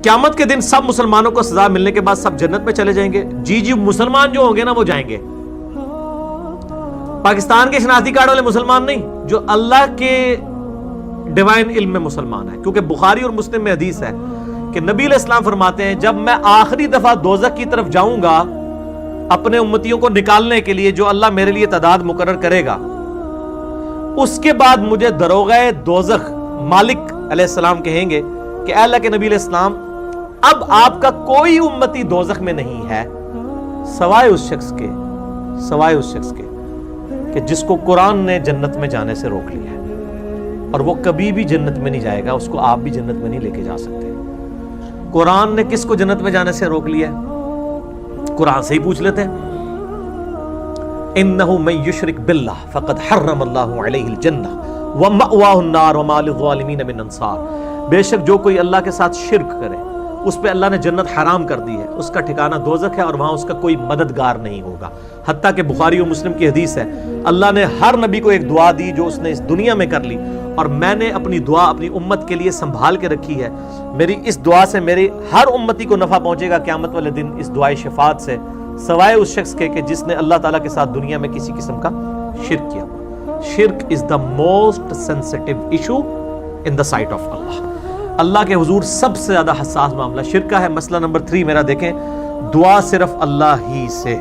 قیامت کے دن سب مسلمانوں کو سزا ملنے کے بعد سب جنت میں چلے جائیں گے؟ جی مسلمان جو ہوں گے نا وہ جائیں گے. پاکستان کے شناختی کارڈ والے مسلمان نہیں، جو اللہ کے ڈیوائن علم میں مسلمان ہے. کیونکہ بخاری اور مسلم میں حدیث ہے کہ نبی علیہ السلام فرماتے ہیں جب میں آخری دفعہ دوزخ کی طرف جاؤں گا اپنے امتیوں کو نکالنے کے لیے، جو اللہ میرے لیے تعداد مقرر کرے گا، اس کے بعد مجھے دروغہ دوزخ مالک علیہ السلام کہیں گے کہ اے اللہ کے نبی علیہ السلام اب آپ کا کوئی امتی دوزخ میں نہیں ہے سوائے اس شخص کے کہ جس کو قرآن نے جنت میں جانے سے روک لیا ہے، اور وہ کبھی بھی جنت میں نہیں جائے گا، اس کو آپ بھی جنت میں نہیں لے کے جا سکتے. قرآن نے کس کو جنت میں جانے سے روک لیا ہے؟ قرآن سے ہی پوچھ لیتے ہیں. انہ من یشرک باللہ فقد حرم اللہ علیہ الجنہ ومأواہ النار وما للظالمین من انصار. بے شک جو کوئی اللہ کے ساتھ شرک کرے اس پہ اللہ نے جنت حرام کر دی ہے، اس کا ٹھکانہ دوزخ ہے اور وہاں اس کا کوئی مددگار نہیں ہوگا. حتیٰ کہ بخاری و مسلم کی حدیث ہے اللہ نے ہر نبی کو ایک دعا دی جو اس نے اس دنیا میں کر لی، اور میں نے اپنی دعا اپنی امت کے لیے سنبھال کے رکھی ہے. میری اس دعا سے میری ہر امتی کو نفع پہنچے گا قیامت والے دن اس دعائے شفاعت سے، سوائے اس شخص کے کہ جس نے اللہ تعالیٰ کے ساتھ دنیا میں کسی قسم کا شرک کیا. شرک is the most sensitive issue in the sight of Allah. اللہ کے حضور سب سے زیادہ حساس معاملہ شرک کا ہے. مسئلہ نمبر 3 میرا دیکھیں، دعا صرف اللہ ہی سے.